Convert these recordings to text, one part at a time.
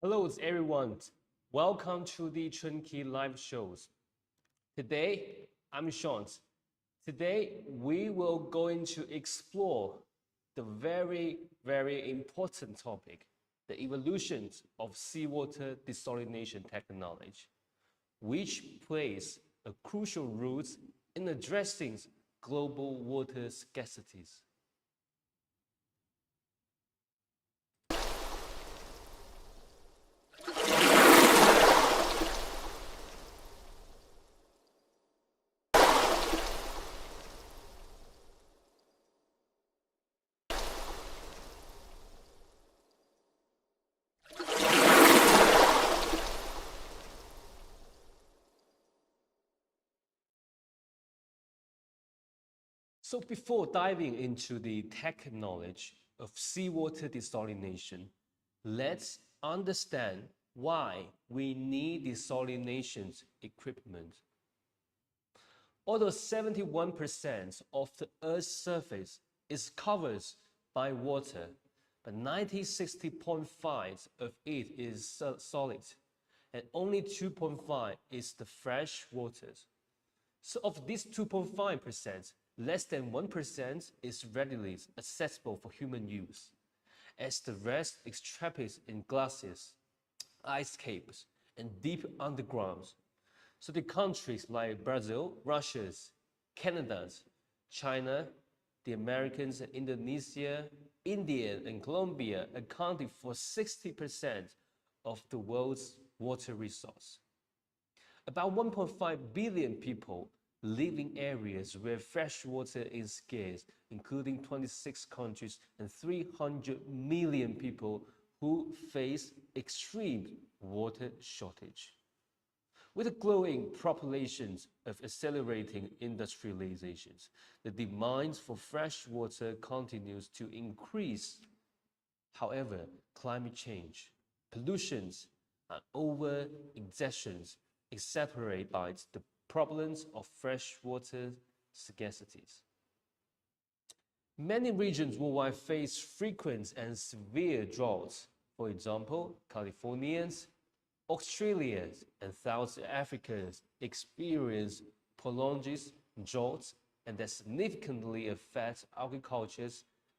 Hello, everyone. Welcome to the Chunke live shows. Today, I'm Sean. Today, we will going to explore the very important topic, the evolution of seawater desalination technology, which plays a crucial role in addressing global water scarcities. So before diving into the tech knowledge of seawater desalination, let's understand why we need desalination equipment. Although 71% of the Earth's surface is covered by water, but 90-60.5 of it is solid, and only 2.5 is the fresh waters. So of this 2.5%, less than 1% is readily accessible for human use, as the rest is trapped in glaciers, ice caves, and deep undergrounds. So the countries like Brazil, Russia, Canada, China, the Americans, Indonesia, India, and Colombia accounted for 60% of the world's water resource. About 1.5 billion people live in areas where fresh water is scarce, including 26 countries and 300 million people who face extreme water shortage. With the growing populations of accelerating industrializations, the demand for fresh water continues to increase. However, climate change, pollutions, and over-exertions exacerbate the problems of freshwater scarcities. Many regions worldwide face frequent and severe droughts. For example, Californians, Australians, and South Africans experience prolonged droughts and that significantly affect agriculture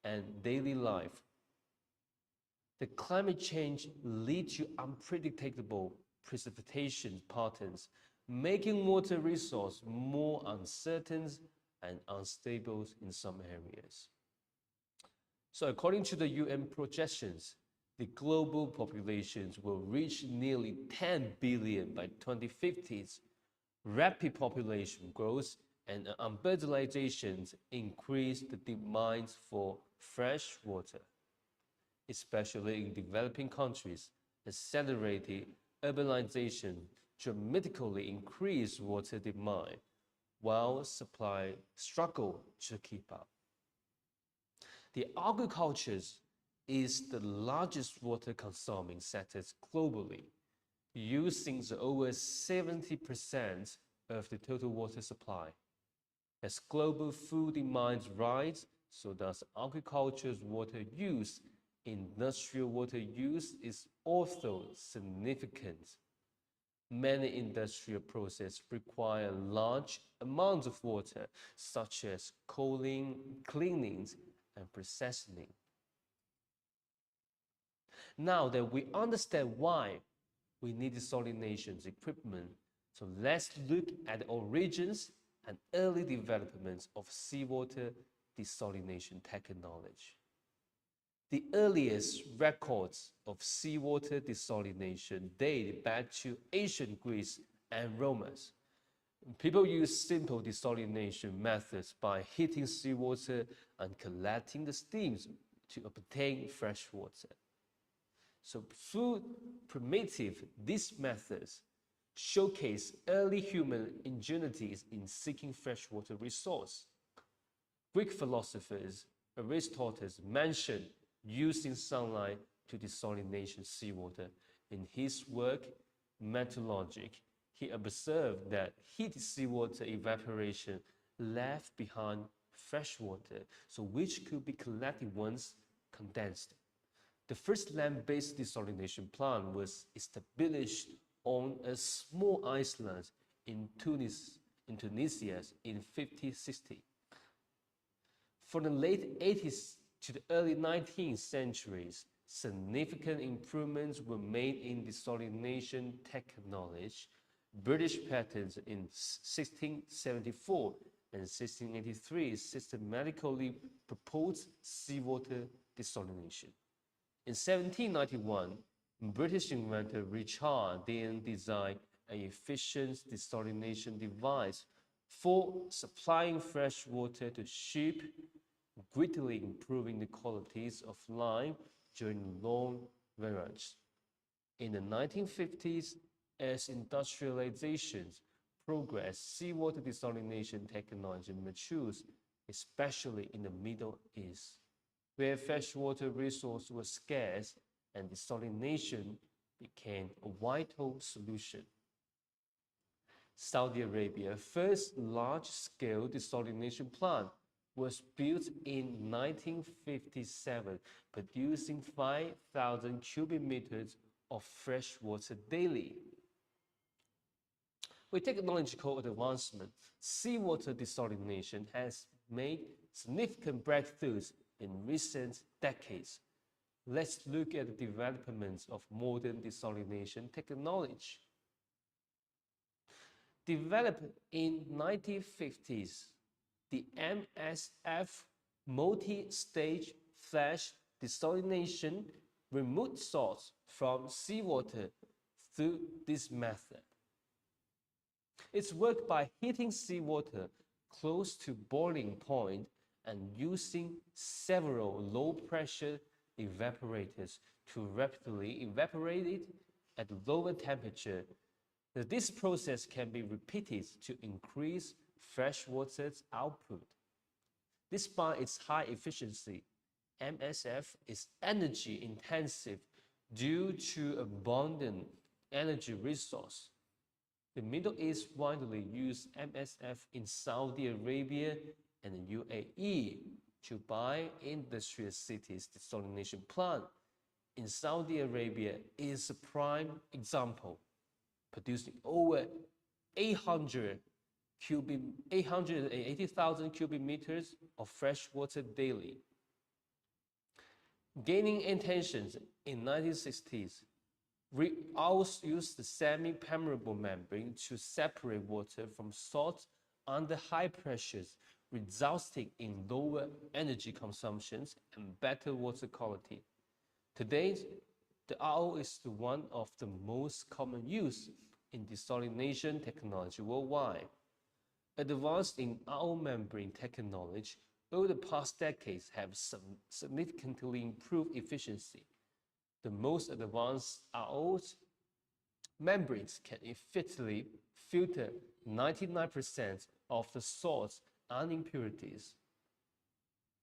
and daily life. The climate change leads to unpredictable precipitation patterns, making water resource more uncertain and unstable in some areas. So according to the UN projections, the global populations will reach nearly 10 billion by 2050. Rapid population growth and urbanization increase the demand for fresh water, especially in developing countries. Accelerated urbanization dramatically increase water demand, while supply struggle to keep up. The agriculture is the largest water consuming sector globally, using over 70% of the total water supply. As global food demands rise, so does agriculture's water use. Industrial water use is also significant. Many industrial processes require large amounts of water, such as cooling, cleaning, and processing. Now that we understand why we need desalination equipment, so let's look at the origins and early developments of seawater desalination technology. The earliest records of seawater desalination date back to ancient Greece and Romans. People used simple desalination methods by heating seawater and collecting the steams to obtain fresh water. So through primitive, these methods showcase early human ingenuity in seeking freshwater resource. Greek philosophers Aristotle mentioned using sunlight to desalination seawater. In his work, Metallurgic, he observed that heated seawater evaporation left behind fresh water, so which could be collected once condensed. The first land-based desalination plant was established on a small island in Tunisia in 1560. From the late 80s to the early 19th centuries, significant improvements were made in desalination technology. British patents in 1674 and 1683 systematically proposed seawater desalination. In 1791, British inventor Richard then designed an efficient desalination device for supplying fresh water to ships, greatly improving the qualities of life during long voyages. In the 1950s, as industrialization progressed, seawater desalination technology matures, especially in the Middle East, where freshwater resources were scarce and desalination became a vital solution. Saudi Arabia's first large-scale desalination plant was built in 1957, producing 5,000 cubic meters of fresh water daily. With technological advancement, seawater desalination has made significant breakthroughs in recent decades. Let's look at the developments of modern desalination technology. Developed in 1950s, the MSF multi-stage flash desalination removed salts from seawater through this method. It's worked by heating seawater close to boiling point and using several low-pressure evaporators to rapidly evaporate it at lower temperature. This process can be repeated to increase freshwater's output. Despite its high efficiency, MSF is energy intensive due to abundant energy resource. The Middle East widely use MSF in Saudi Arabia and the UAE to buy industrial cities desalination plant in Saudi Arabia is a prime example, producing over 880,000 cubic meters of fresh water daily. Gaining attention in 1960s, we also used the semi-permeable membrane to separate water from salt under high pressures, resulting in lower energy consumptions and better water quality. Today, the RO is one of the most common use in desalination technology worldwide. Advances in RO membrane technology over the past decades have significantly improved efficiency. The most advanced RO membranes can effectively filter 99% of the salts and impurities.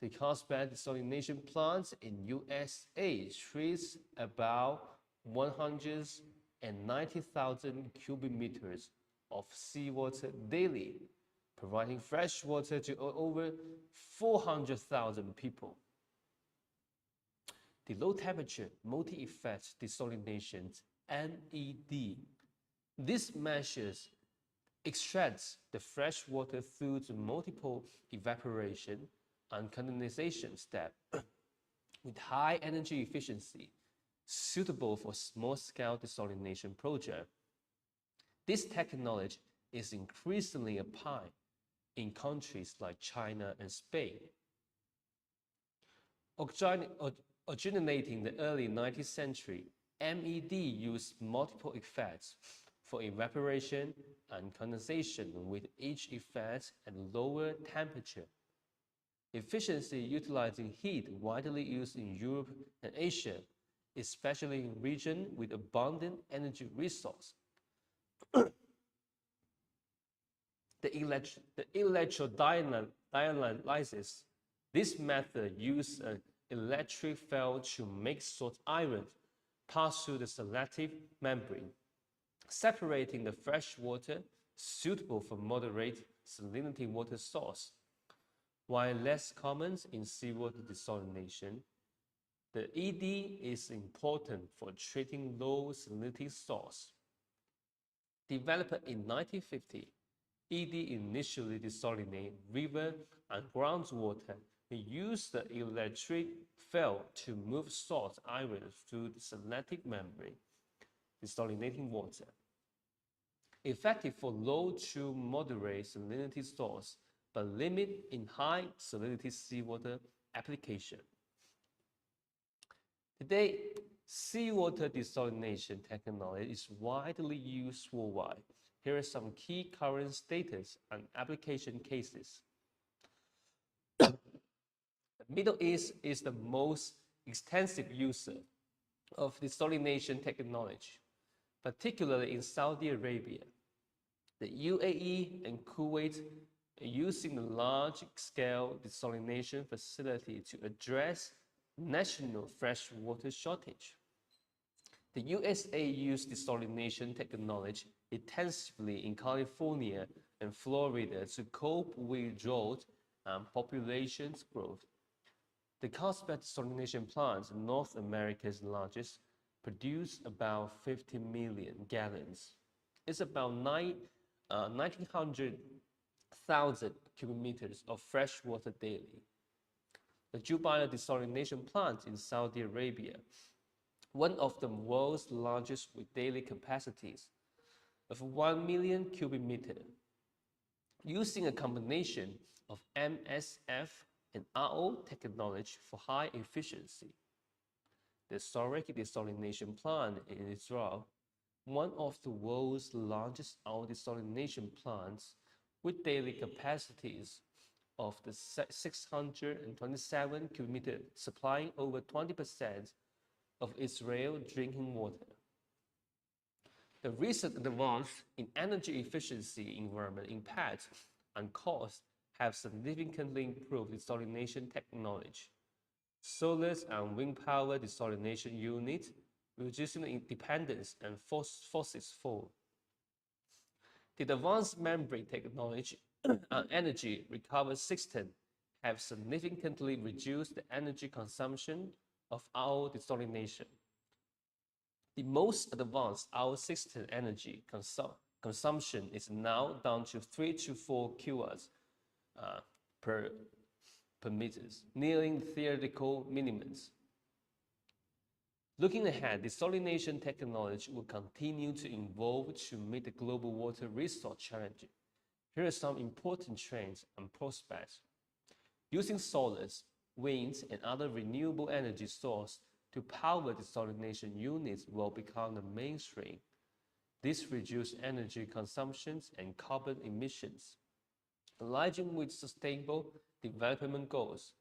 The Carlsbad desalination plant in USA treats about 190,000 cubic meters of seawater daily, providing fresh water to over 400,000 people. The low temperature multi-effect desalination (MED). This measures extracts the fresh water through the multiple evaporation and condensation steps with high energy efficiency, suitable for small-scale desalination projects. This technology is increasingly applied in countries like China and Spain. Originating in the early 19th century, MED used multiple effects for evaporation and condensation, with each effect at lower temperature. Efficiency utilizing heat widely used in Europe and Asia, especially in regions with abundant energy resource. The electrodialysis. This method uses an electric field to make salt iron pass through the selective membrane, separating the fresh water suitable for moderate salinity water source. While less common in seawater desalination, The ED is important for treating low salinity soils. Developed in 1950, ED initially desalinated river and groundwater and used the electric field to move salt ions through the saline membrane, desalinating water. Effective for low to moderate salinity soils, but limit in high salinity seawater application. Today, seawater desalination technology is widely used worldwide. Here are some key current status and application cases. The Middle East is the most extensive user of desalination technology, particularly in Saudi Arabia. The UAE and Kuwait are using a large-scale desalination facility to address national freshwater shortage. The USA used desalination technology intensively in California and Florida to cope with drought and population growth. The Carlsbad desalination plant, North America's largest, produces about 50 million gallons. It's about 1,900,000 cubic meters of fresh water daily. The Jubail desalination plant in Saudi Arabia, one of the world's largest with daily capacities of 1 million cubic meters, using a combination of MSF and RO technology for high efficiency. The Sorek desalination plant in Israel, one of the world's largest RO desalination plants with daily capacities of the 627 cubic meters, supplying over 20% of Israel drinking water. The recent advance in energy efficiency, environment impact, and cost have significantly improved desalination technology. Solar and wind power desalination units, reducing dependence and fossil fuel. The advanced membrane technology and energy recovery system have significantly reduced the energy consumption of our desalination. The most advanced our system energy consumption is now down to 3 to 4 kilowatts per meters, nearing theoretical minimums. Looking ahead, desalination technology will continue to evolve to meet the global water resource challenges. Here are some important trends and prospects. Using solars, winds, and other renewable energy sources to power desalination units will become the mainstream. This reduces energy consumptions and carbon emissions, aligning with sustainable development goals.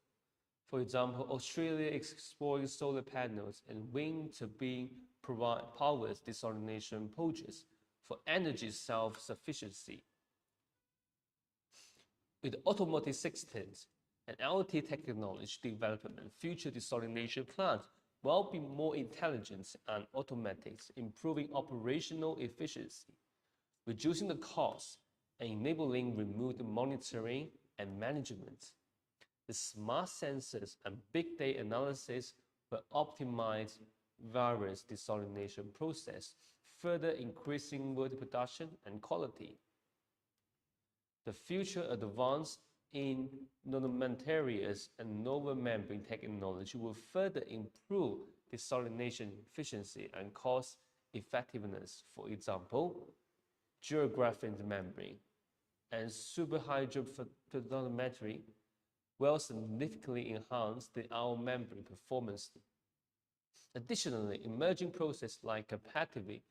For example, Australia is exploring solar panels and wind turbine powers desalination projects for energy self-sufficiency. With automotive systems and IoT technology development, future desalination plants will be more intelligent and automatic, improving operational efficiency, reducing the cost, and enabling remote monitoring and management. The smart sensors and big data analysis will optimize various desalination processes, further increasing water production and quality. The future advance in nanomaterials and novel membrane technology will further improve desalination efficiency and cost effectiveness. For example, geographic membrane and superhydrophotometry will significantly enhance our membrane performance. Additionally, emerging processes like capacity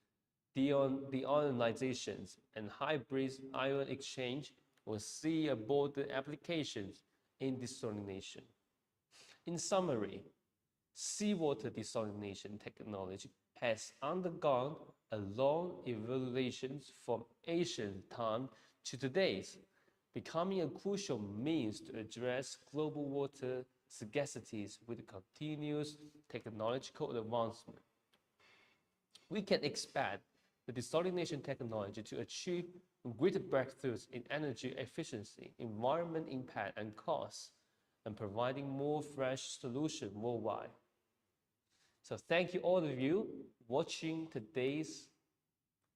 deionizations and hybrid ion exchange will see broader applications in desalination. In summary, seawater desalination technology has undergone a long evolution from ancient time to today's, becoming a crucial means to address global water scarcities with continuous technological advancement. We can expect the desalination technology to achieve greater breakthroughs in energy efficiency, environment impact, and costs, and providing more fresh solutions worldwide. So thank you all of you watching today's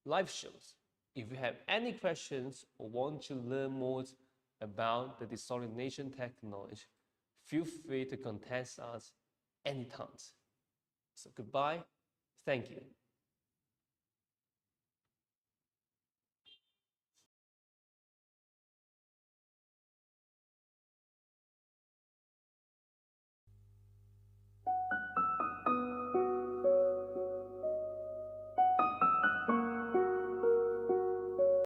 live shows. If you have any questions or want to learn more about the desalination technology, feel free to contact us anytime. So goodbye. Thank you.